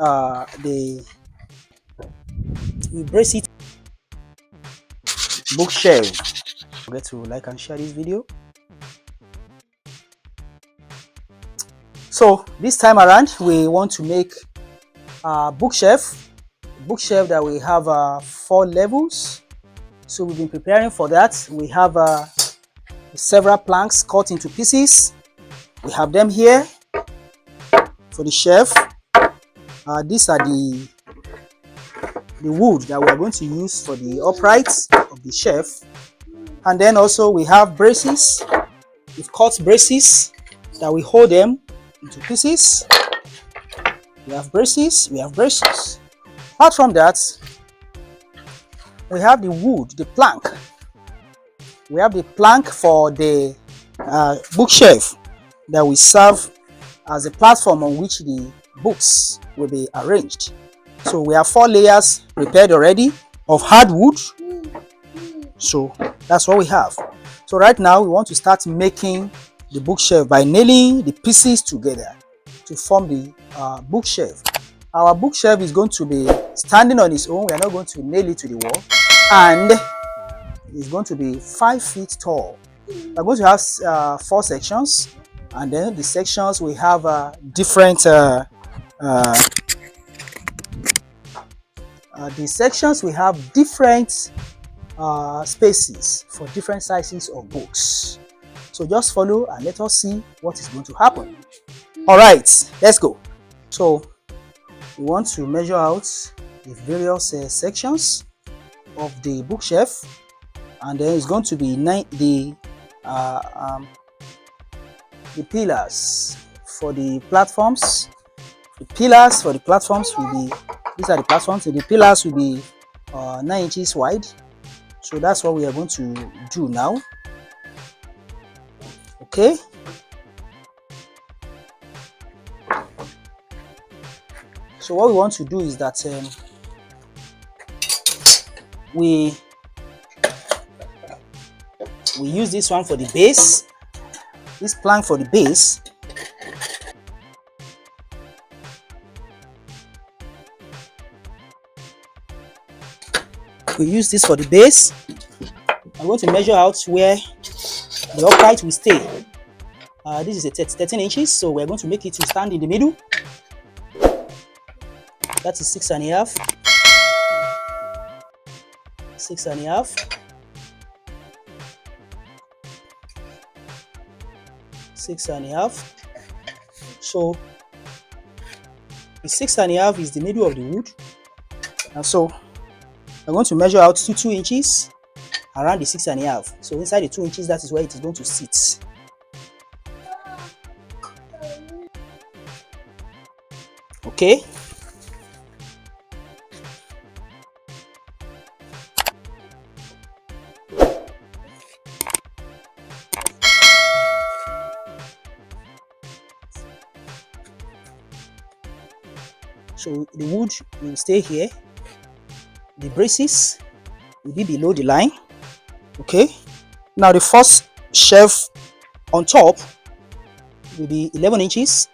the we brace it bookshelf. Forget to like and share this video. So this time around we want to make a bookshelf that we have 4 levels. So we've been preparing for that. We have several planks cut into pieces. We have them here for the shelf. These are the wood that we are going to use for the uprights of the shelf. And then also we have braces. We've cut braces that we hold them into pieces. We have braces. Apart from that, we have the wood, the plank. We have the plank for the bookshelf that will serve as a platform on which the books will be arranged. So we have 4 layers prepared already of hardwood. So that's what we have. So right now we want to start making the bookshelf by nailing the pieces together to form the bookshelf. Our bookshelf is going to be standing on its own. We are not going to nail it to the wall, and it's going to be 5 feet tall. We're going to have 4 sections, and then the sections we have different spaces for different sizes of books. So just follow and let us see what is going to happen. All right, let's go. So we want to measure out the various sections of the bookshelf, and then it's going to be the pillars for the platforms. The pillars for the platforms will be, these are the platforms, so the pillars will be 9 inches wide. So that's what we are going to do now. Okay. So what we want to do is that we use this one for the base, this plank for the base. We use this for the base. I'm going to measure out where the upright will stay. This is a 13 inches, so we're going to make it to stand in the middle. That is 6 and a half. 6 and a half. 6 and a half. So the 6 and a half is the middle of the wood, and so I'm going to measure out to 2 inches around the 6 and a half. So inside the 2 inches, that is where it is going to sit. Okay. So the wood will stay here. The braces will be below the line. Okay. Now the first shelf on top will be 11 inches.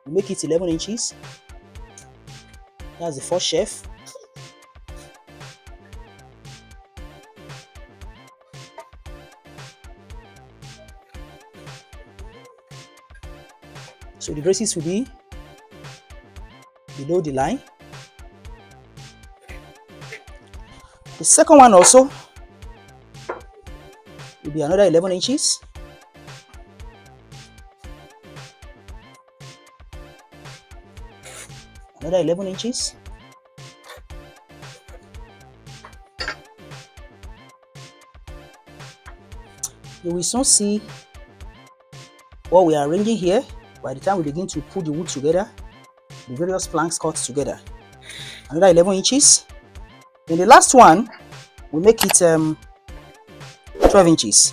We make it 11 inches. That's the first shelf. So the braces will be below the line. The second one also will be another 11 inches. Another 11 inches. You will soon see what we are arranging here by the time we begin to put the wood together, the various planks cut together. Another 11 inches. Then the last one, we make it 12 inches.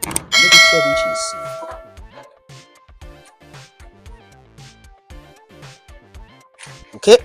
Make it 12 inches. Okay.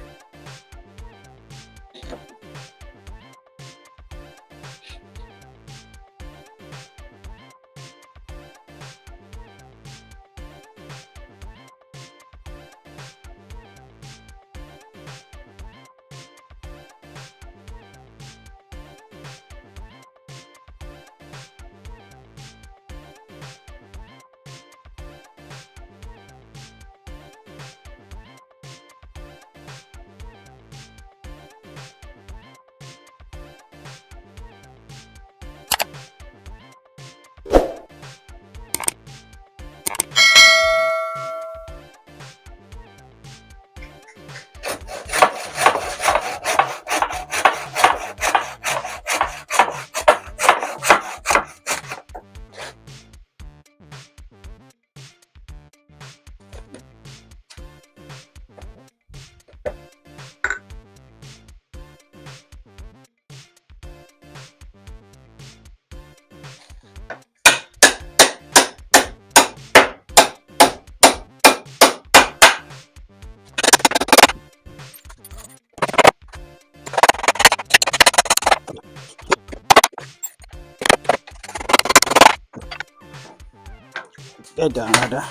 get another.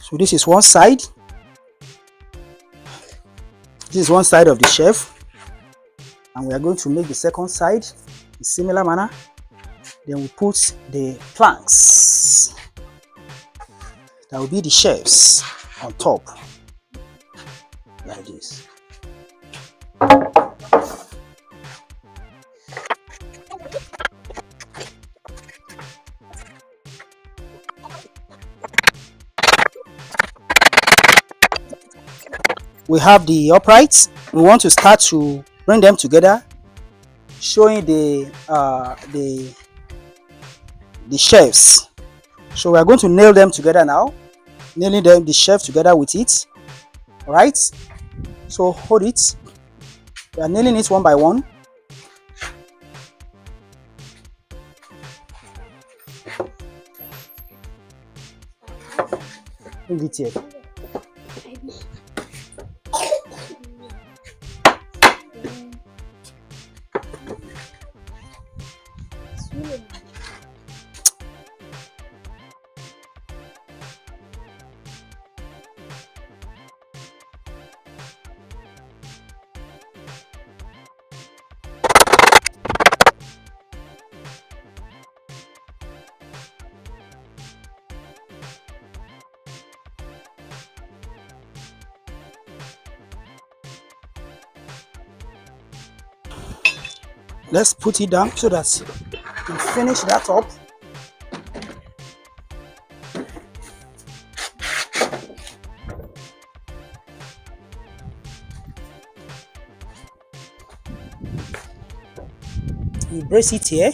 So this is one side. This is one side of the shelf, and we are going to make the second side in similar manner. Then we put the planks. That will be the shelves on top, like this. We have the uprights. We want to start to bring them together, showing the shelves. So we are going to nail them together now, nailing the shelf together with it. All right. So hold it. We are nailing it one by one. Hold it here. Let's put it down so that we finish that up. We brace it here.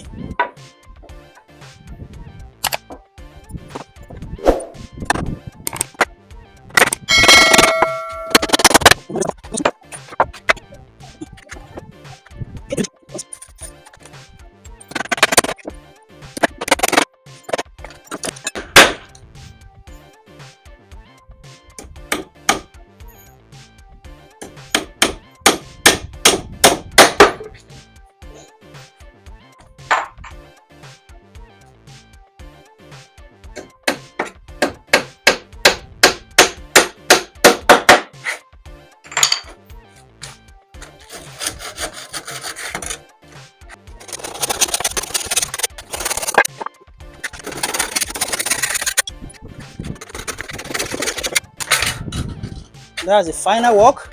That's the final work.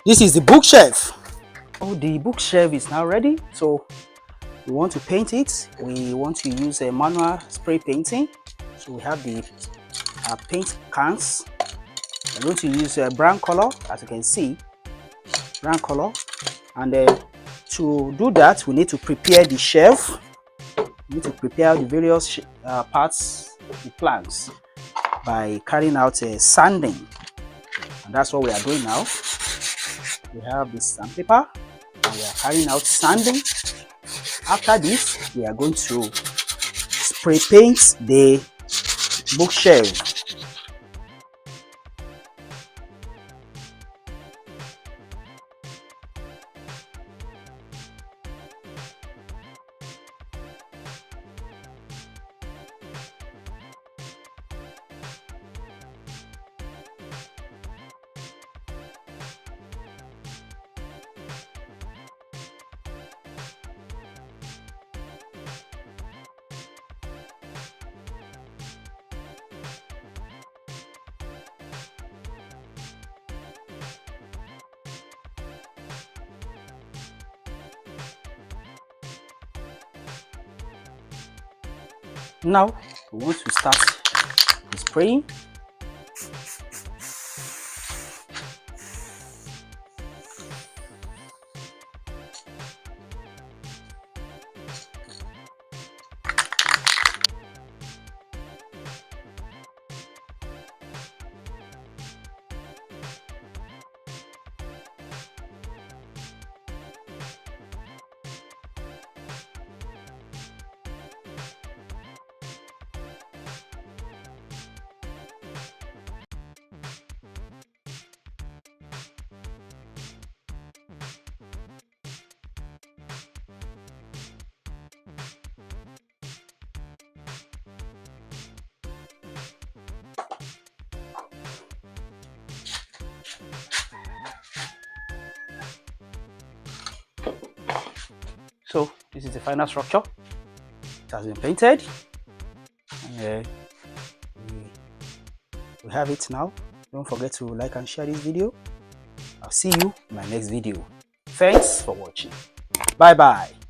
This is the bookshelf. Oh, the bookshelf is now ready. So we want to paint it. We want to use a manual spray painting. So we have the paint cans. We're going to use a brown color, as you can see, brown color. And to do that, we need to prepare the shelf. We need to prepare the various parts, the planks, by carrying out sanding. And that's what we are doing now. We have this sandpaper and we are carrying out sanding. After this, we are going to spray paint the bookshelf. Now we want to start the spraying. So this is the final structure. It has been painted, and we have it now. Don't forget to like and share this video. I'll see you in my next video. Thanks for watching. Bye bye.